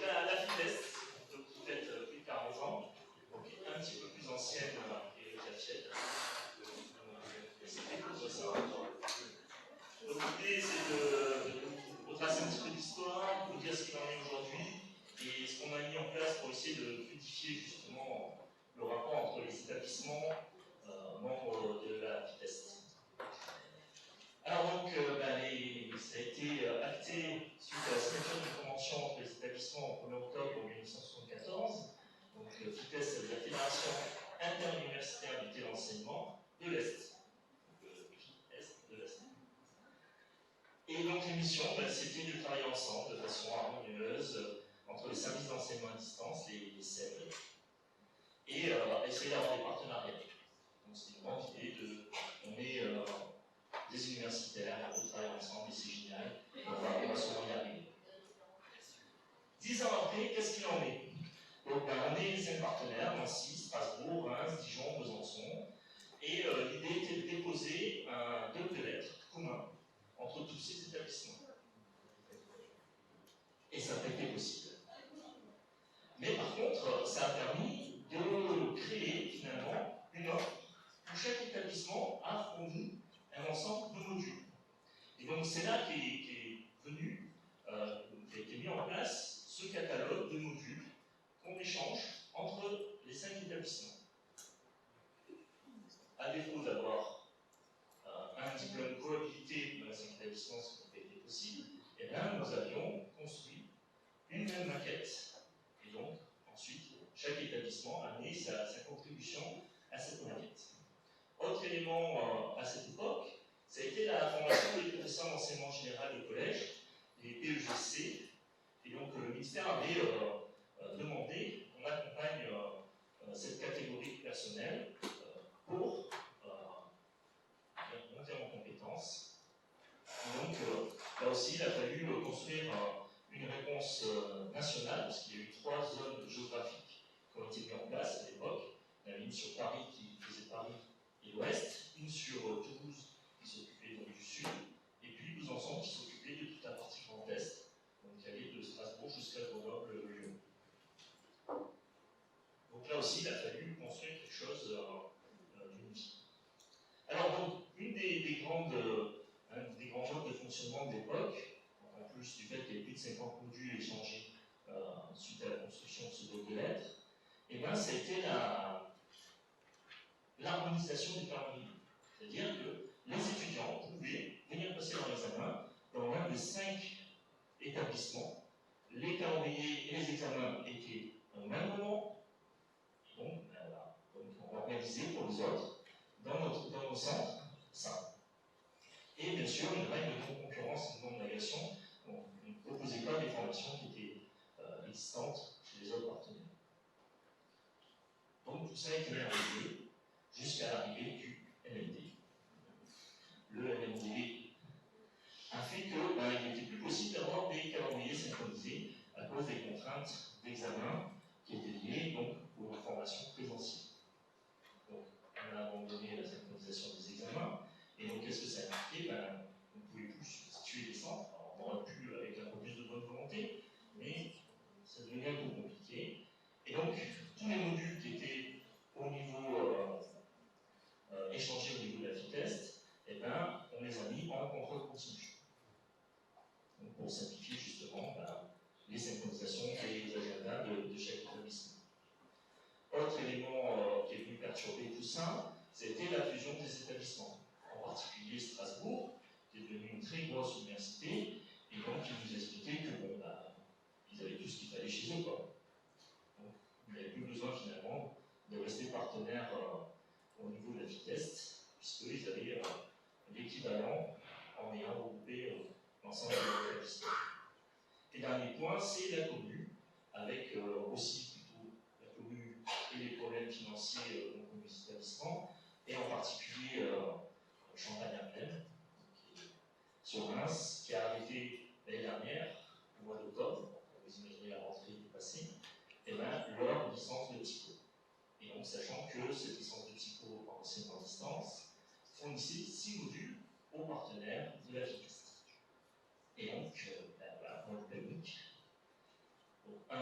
la FITEST, peut-être plus de 40 ans, donc un petit peu plus ancienne que la FIET. C'était pour ça. Donc l'idée c'est de retracer un petit peu d'histoire, de vous dire ce qu'il en est aujourd'hui et ce qu'on a mis en place pour essayer de fluidifier justement le rapport entre les établissements membres de la FITEST. Alors donc, ça a été acté suite à la signature d'une convention entre les établissements au 1er octobre 1974. Donc FITEST, ça veut dire Fédération interuniversitaire du téléenseignement de l'Est. FITEST de l'Est. Et donc l'émission, c'était de travailler ensemble de façon harmonieuse entre les services d'enseignement à distance, les SEM, et essayer d'avoir des partenariats. Donc c'est une grande idée de des universitaires, de travailler ensemble, et c'est génial, on va souvent y arriver. 10 ans après, qu'est-ce qu'il en est? Donc on est 5 partenaires, Nancy, Strasbourg, Reims, Dijon, Besançon, et l'idée était de déposer un doc de lettres commun entre tous ces établissements. Et ça n'a pas été possible. Mais par contre, ça a permis de créer finalement une offre où chaque établissement a fourni un ensemble de modules. Et donc c'est là qu'est venu, qui a été mis en place ce catalogue de modules qu'on échange entre les 5 établissements. À défaut d'avoir un diplôme cohabilité dans les 5 établissements, ce qui n'a pas été possible, et bien nous avions construit une même maquette, et donc ensuite chaque établissement a amené sa contribution à cette maquette. Autre élément à cette époque, ça a été la formation des professeurs d'enseignement général de collège, les PEGC, et donc le ministère avait demandé qu'on accompagne cette catégorie de personnel pour monter en compétences. Et donc là aussi, il a fallu construire une réponse nationale, parce qu'il y a eu 3 zones géographiques qui ont été mises en place à l'époque. Il y en avait une sur Paris qui faisait Paris et l'Ouest, une sur Toulouse qui s'occupait donc du Sud, et puis Besançon qui s'occupait de toute la partie Grand Est, donc qui allait de Strasbourg jusqu'à Grenoble-Lyon. Donc là aussi, il a fallu construire quelque chose d'unique. Alors donc, une des grands modes de fonctionnement de l'époque, en plus du fait qu'il y ait plus de 50 modules échangés suite à la construction de ce doc de lettres, et bien ça a été l'harmonisation des calendriers. C'est-à-dire que les étudiants pouvaient venir passer leur examen dans l'un des 5 établissements. Les calendriers et les examens étaient au même moment, donc on organisait pour les autres dans nos centres simples. Et bien sûr, une règle de non-concurrence et de non-négation, donc on ne proposait pas des formations qui étaient existantes chez les autres partenaires. Donc tout ça a été merveilleux jusqu'à l'arrivée du LMD. Le LMD a fait qu'il n'était plus possible d'avoir des calendriers synchronisés à cause des contraintes d'examen qui étaient liées donc aux formations présentielles. Donc on a abandonné la synchronisation des examens, et donc qu'est-ce que ça a impliqué? On ne pouvait plus substituer les centres. Alors, on aurait pu avec un peu plus de bonne volonté, mais ça devenait un peu compliqué. Et donc tous les modules qui étaient au niveau échangés au niveau de la FITEST, on les a mis en contrôle continu. Donc, pour simplifier justement les synchronisations et les agendas de chaque établissement. Autre élément qui est venu perturber tout ça, c'était la fusion des établissements, en particulier Strasbourg, qui est devenue une très grosse université, et donc qui nous expliquait que ils avaient tout ce qu'il fallait chez eux, quoi. Donc, il n'y avait plus besoin finalement de rester partenaire au niveau de la FITEST, puisqu'ils avaient l'équivalent en ayant regroupé l'ensemble de l'établissement. Et dernier point, c'est la commune, avec aussi plutôt la commune et les problèmes financiers donc aux établissements, et en particulier Champagne-Ardenne, sur Reims, qui a arrêté l'année dernière, au mois d'octobre, vous imaginez la rentrée passée, leur licence de psycho. Et donc, sachant que cette licence de psycho en enseignement à distance fournissait 6 modules aux partenaires de la FITEST. Et donc, voilà, mode unique. Donc, 1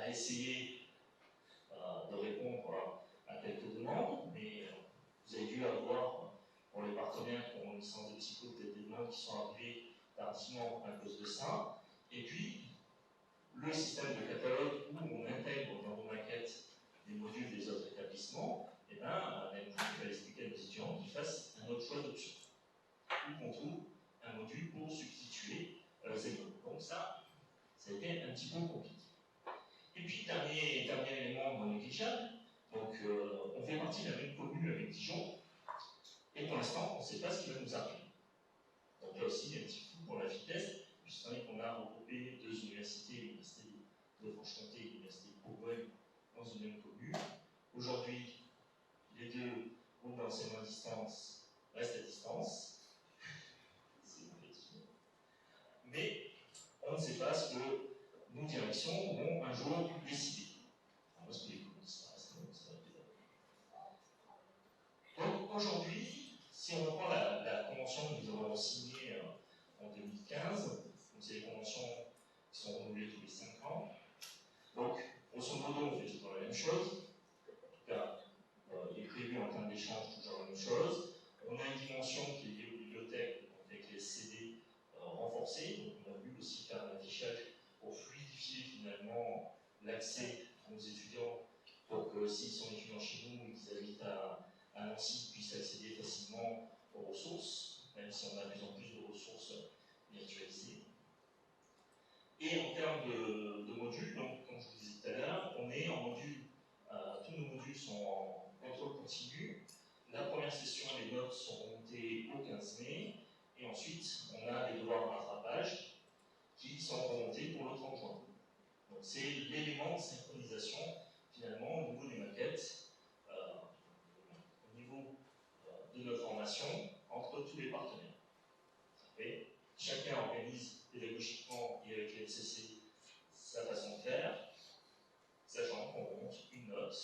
a essayé de répondre à quelques demandes, mais vous avez dû avoir, pour les partenaires qui ont une licence de psycho, peut-être des demandes qui sont arrivées tardivement à cause de ça. Et puis, le système de catalogue où on intègre dans nos maquettes les modules des autres établissements, et bien, même il va expliquer à nos étudiants qu'ils fassent un autre choix d'option, ou qu'on trouve un module pour substituer ces modules. Donc ça a été un petit peu compliqué. Et puis, dernier élément non négligeable, donc on fait partie de la même commune avec Dijon, et pour l'instant, on ne sait pas ce qui va nous arriver. Donc là aussi, il y a un petit flou pour la vitesse, puisqu'on a regroupé deux universités, l'université de Franche-Comté et l'université de Bourgogne, dans une même commune. Aujourd'hui, les deux groupes d'enseignement à distance restent à distance. Mais on ne sait pas ce que nos directions vont un jour décider. Alors, est-ce que les communes, ça reste donc aujourd'hui, si on reprend la convention que nous avons signée en 2015, donc c'est des conventions qui sont renouvelées tous les 5 ans. Donc, grosso modo, on fait toujours la même chose. En tout cas, il est prévu en termes d'échange toujours la même chose. On a une dimension qui est liée aux bibliothèques, donc avec les CD renforcés. Donc, on a voulu aussi faire un affichage pour fluidifier finalement l'accès à nos étudiants pour que s'ils sont étudiants chez nous et qu'ils habitent à Nancy, ils puissent accéder facilement aux ressources, même si on a de plus en plus de ressources virtualisées. Et en termes de modules, donc, comme je vous disais tout à l'heure, on est en module, tous nos modules sont en contrôle continu. La première session, les notes sont remontées au 15 mai, et ensuite, on a les devoirs de rattrapage qui sont remontés pour le 30 juin. Donc c'est l'élément de synchronisation, finalement, au niveau des maquettes, au niveau de notre formation, entre tous les partenaires. Et chacun organise pédagogiquement et avec l'FCC sa façon de faire, sachant qu'on remonte une note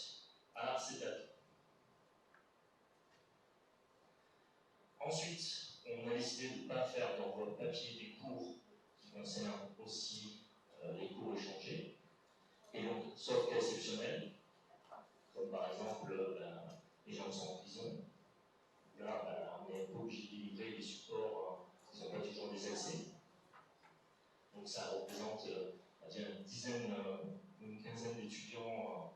à ces dates. Ensuite, on a décidé de ne pas faire d'envoi papier des cours qui concernent aussi les cours échangés, et donc, sauf cas exceptionnel, comme par exemple les gens qui sont en prison. Là, on n'est pas obligé de délivrer des supports qui n'ont pas toujours des accès. Donc ça représente une dizaine ou une quinzaine d'étudiants,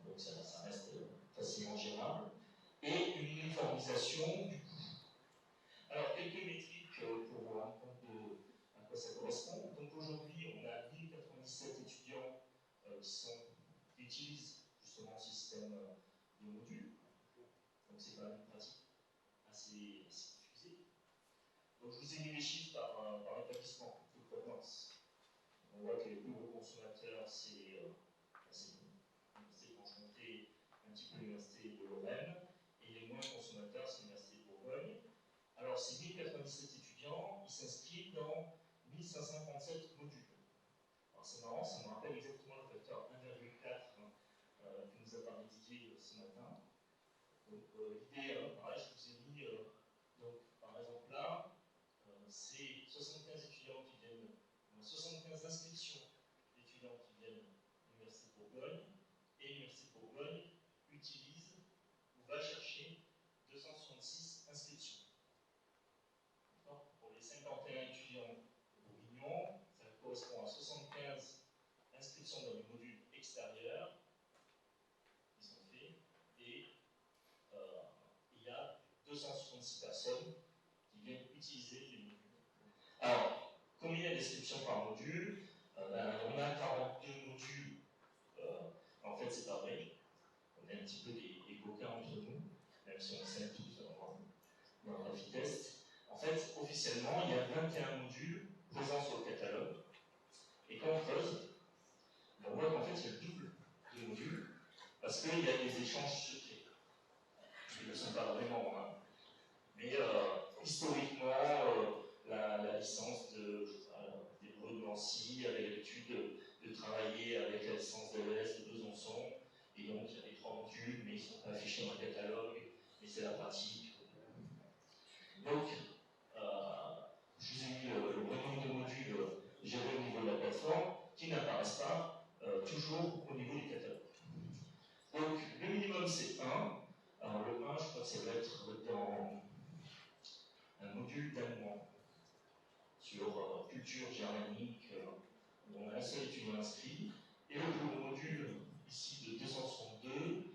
donc ça reste facilement gérable. Et une uniformisation du coût. Alors, quelques métriques pour vous rendre compte de à quoi ça correspond. Donc aujourd'hui, on a 1097 étudiants qui utilisent justement ce système de modules. Donc c'est quand même une pratique assez diffusée. Donc je vous ai mis les chiffres par établissement de provenance. On voit que les plus gros consommateurs, c'est l'Université de Franche-Comté, un petit peu l'Université de Lorraine, et les moins consommateurs, c'est l'Université de Bourgogne. Alors ces 1097 étudiants, ils s'inscrivent dans 1537 modules. Alors c'est marrant, ça me rappelle exactement le facteur 1,4 que nous a parlé Didier ce matin. Donc l'idée, pareil, je vous ai mis, donc, par exemple là, c'est 75 étudiants qui viennent, 75 inscriptions d'étudiants qui viennent de l'Université de Bourgogne, et l'Université de Bourgogne utilise ou va chercher 266 inscriptions. Pour les 51 étudiants de Bourguignon, ça correspond à 75 inscriptions dans les modules extérieurs qui sont faits, et il y a 266 personnes qui viennent utiliser les modules. Alors, combien d'inscriptions par module? On a 42 modules. En fait, c'est pas vrai. On est un petit peu des coquins entre nous, même si on s'aime tous dans la vitesse. En fait, officiellement, il y a 21 modules présents sur le catalogue. Et quand on creuse, on voit qu'en fait, il y a le double de modules, parce qu'il y a des échanges secrets. Ils ne le sont pas vraiment, hein. Mais historiquement, la licence d'Hébreu de Nancy avait l'habitude de travailler avec la licence d'ES de Besançon, et donc il y a des 3 modules, mais ils ne sont pas affichés dans le catalogue, mais c'est la pratique. Donc, je vous ai mis le vrai nombre de modules gérés au niveau de la plateforme qui n'apparaissent pas toujours au niveau du catalogue. Donc, le minimum, c'est 1. Alors, le 1, je crois que ça va être dans un module d'allemand sur culture germanique, où on a un seul étudiant inscrit, et le module ici de 262,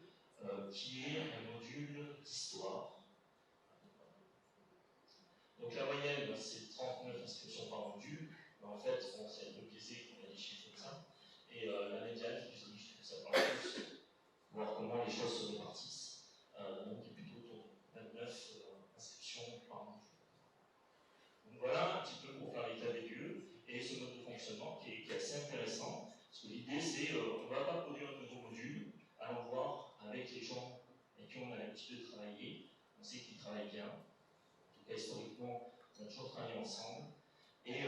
qui est un module d'histoire. Donc la moyenne, c'est 39 inscriptions par module, mais en fait, bon, c'est un peu biaisé qu'on a des chiffres comme ça, et la médiane, je vous dis que ça parle plus, voir comment les choses se répartissent, donc il est plutôt autour de 29 inscriptions par module. Donc voilà un petit peu pour faire l'état des lieux, et ce mode de fonctionnement qui est assez intéressant, parce que l'idée c'est, on ne va pas produire un nouveau module, allons voir avec les gens avec qui on a l'habitude de travailler, on sait qu'ils travaillent bien, en tout cas historiquement, on a toujours travaillé ensemble, et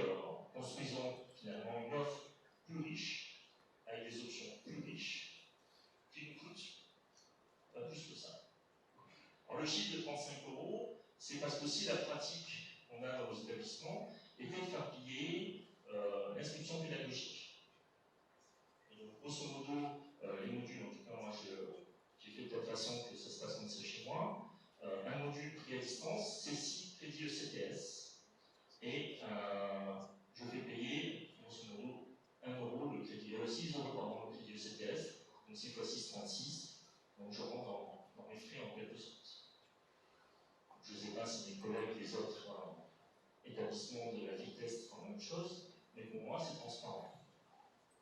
construisons finalement une offre plus riche, avec des options plus riches, qui nous coûtent pas plus que ça. Alors le chiffre de 35 €, c'est parce que si la pratique qu'on a dans nos établissements était de faire payer l'inscription pédagogique. Et donc, grosso modo, les modules, en tout cas, moi j'ai fait de telle façon que ça se passe comme ça chez moi. Un module pris à distance, c'est 6 crédits ECTS. Et je vais payer, grosso modo, 1 € le crédit, 6 € pardon, le crédit ECTS. Donc 6 x 6, 36. Donc je rentre dans mes frais en quelque sorte. Je ne sais pas si mes collègues des autres établissements de la FITEST font la même chose, mais pour moi c'est transparent.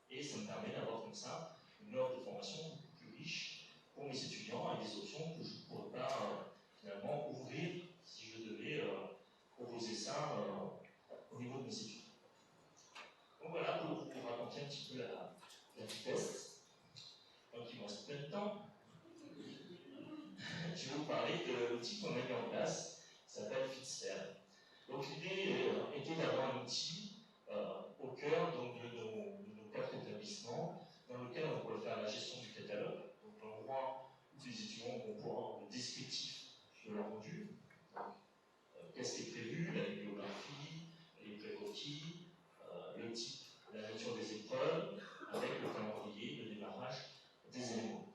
Et ça me permet d'avoir comme ça une offre de formation beaucoup plus riche pour mes étudiants avec des options que je ne pourrais pas finalement ouvrir si je devais proposer ça au niveau de mes étudiants. Donc voilà pour vous raconter un petit peu la FITEST. Donc il me reste plein de temps. Je vais vous parler de l'outil qu'on a mis en place, qui s'appelle FitSphere. Donc l'idée était d'avoir un outil au cœur donc, de nos 4 établissements, dans lequel on pourrait faire la gestion du catalogue, donc l'endroit où les étudiants vont pouvoir avoir le descriptif de leur module. Qu'est-ce qui est prévu, la bibliographie, les prérequis, le type, la nature des épreuves, avec le calendrier, le démarrage des éléments.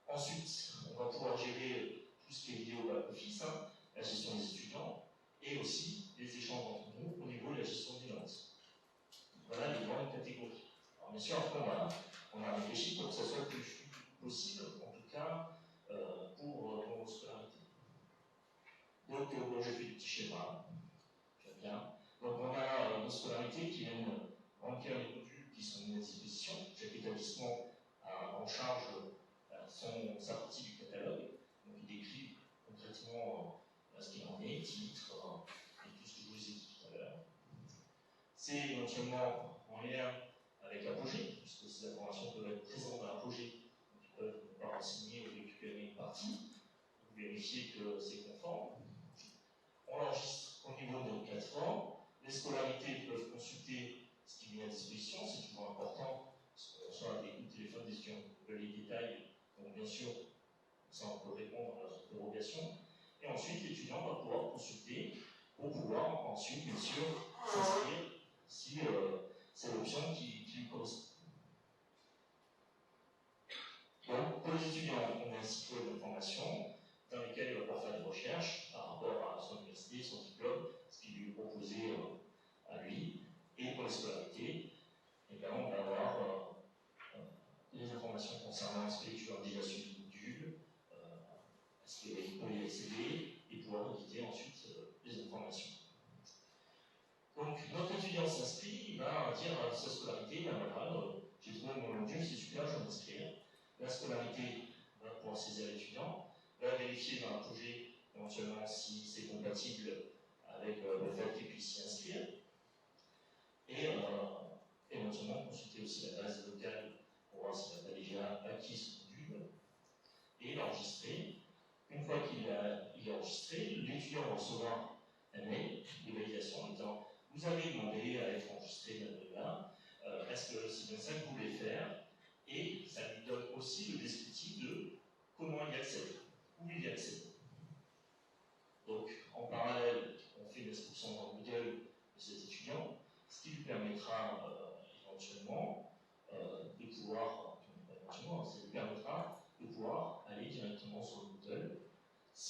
Ensuite, on va pouvoir gérer tout ce qui est lié au back-office, la gestion des étudiants, et aussi les échanges entre nous au niveau de la gestion des notes. Voilà les grandes catégories. Alors bien sûr, après, on a réfléchi pour que ça soit le plus fluide possible, en tout cas pour nos scolarités. Donc, j'ai fait des petits schémas, j'aime bien. Donc, on a nos scolarités qui viennent remplir les modules qui sont mis à disposition. Chaque établissement a en charge sa partie du catalogue. Donc, il décrit concrètement ce qu'il en est, titre, et tout ce que je vous ai dit tout à l'heure. C'est éventuellement en lien avec Apogée, puisque ces informations peuvent être présentes dans Apogée, donc ils peuvent ne pas renseigner ou récupérer une partie, pour vérifier que c'est conforme. On l'enregistre au niveau de notre plateforme. Les scolarités peuvent consulter ce qui est mis à disposition, c'est toujours important, parce qu'on reçoit des coups de téléphone des étudiants qui veulent les détails, donc bien sûr, ça on peut répondre à leurs interrogations. Et ensuite, l'étudiant va pouvoir consulter pour pouvoir ensuite, bien sûr, s'inscrire si c'est l'option qui lui correspond. Donc, pour les étudiants, on a un site web d'information dans lequel il va pouvoir faire des recherches par rapport à son université, son diplôme, ce qui lui est proposé à lui. Et pour les scolarités, eh bien, on va avoir les informations concernant est-ce que l'étudiant a déjà suivi le module, est-ce qu'il peut y accéder, et pouvoir éditer ensuite les informations. Donc, notre étudiant s'inscrit, il va dire à sa scolarité, ben voilà, j'ai trouvé mon module, c'est super, je vais m'inscrire. La scolarité va pouvoir saisir l'étudiant, va vérifier dans un projet éventuellement si c'est compatible avec le fait qu'il puisse s'y inscrire, et éventuellement consulter aussi la base locale pour voir s'il n'a pas déjà acquis ce module, et l'enregistrer. Une fois qu'il est enregistré, l'étudiant va recevoir un mail de validation en disant vous avez demandé à être enregistré là, est-ce que c'est bien ça que vous voulez faire? Et ça lui donne aussi le descriptif de comment il y accède, où il y accède. Donc, en parallèle, on fait l'inscription dans Google de cet étudiant, ce qui lui permettra éventuellement de pouvoir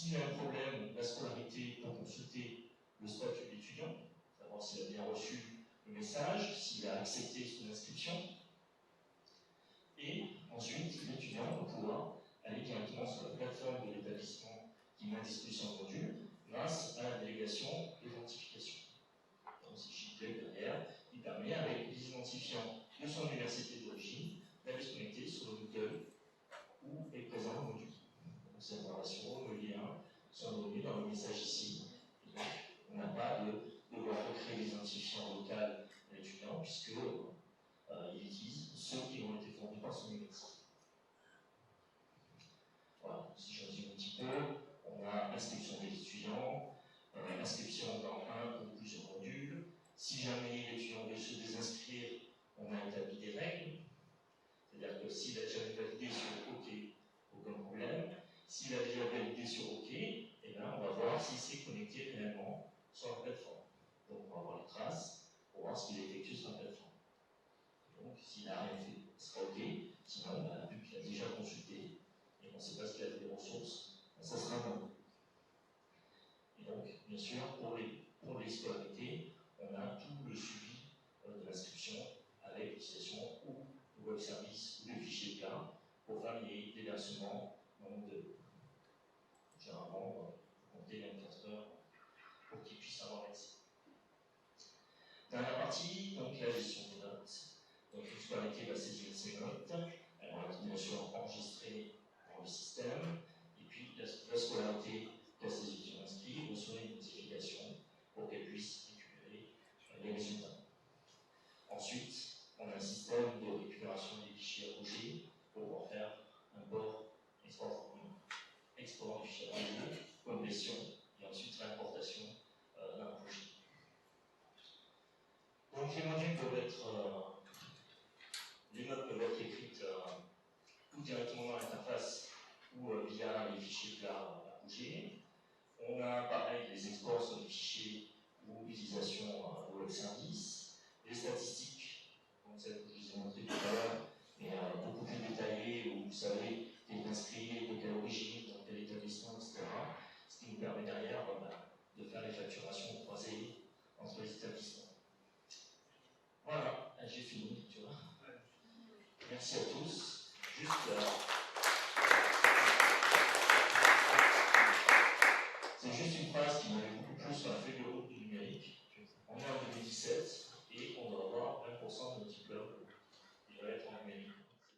S'il y a un problème, la scolarité pour consulter le statut d'étudiant, savoir s'il a bien reçu le message, s'il a accepté son inscription. Et ensuite, l'étudiant va pouvoir aller directement sur la plateforme de l'établissement qui met à disposition le module grâce à la délégation d'identification. Donc, c'est chiffré derrière, qui permet, avec les identifiants de son université d'origine, d'aller se connecter sur le Moodle où est présent le module. Donc, ces informations, le lien, sont donnés dans le message ici. Et donc, on n'a pas de devoir recréer l'identifiant local de l'étudiant, puisque il utilise ceux qui ont été fournis par son université. Voilà, si je résume un petit peu, on a inscription des étudiants, inscription dans un ou plusieurs modules. Si jamais l'étudiant veut se désinscrire, on a établi des règles. C'est-à-dire que s'il a déjà validé sur OK, aucun problème. S'il a déjà validé sur OK, eh bien, on va voir s'il s'est connecté réellement sur la plateforme. Donc on va voir les traces pour voir ce qu'il a effectué sur la plateforme. Donc s'il n'a rien fait, ce sera OK. Sinon, vu qu'il a déjà consulté et qu'on ne sait pas ce qu'il a fait des ressources, ça sera non. Et donc, bien sûr, pour les scolarités, on a tout le suivi de l'inscription avec l'utilisation ou le web service ou le fichier plat pour faire les versements généralement compter 24 heures pour qu'ils puissent avoir accès. Dernière partie, donc la gestion des notes. Donc une scolarité va saisir ses notes, elle va être bien sûr enregistrée dans le système, et puis la scolarité de ces étudiants inscrits reçoit une notification pour qu'elle puisse récupérer les résultats. Ensuite, on a un système de récupération des fichiers ROG pour pouvoir faire import, export du fichier ROG, complétion, et ensuite réimportation d'un projet. Donc les modules peuvent être, les notes peuvent être écrites ou directement dans l'interface ou via les fichiers plats ROG. On a pareil les exports sur les fichiers ou l'utilisation de web service, les statistiques, comme celle que je vous ai montrée tout à l'heure, mais beaucoup plus détaillées, où vous savez qui est inscrit, de quelle origine, dans quel établissement, etc. Ce qui nous permet derrière de faire les facturations croisées entre les établissements. Voilà, j'ai fini, tu vois. Merci à tous. Juste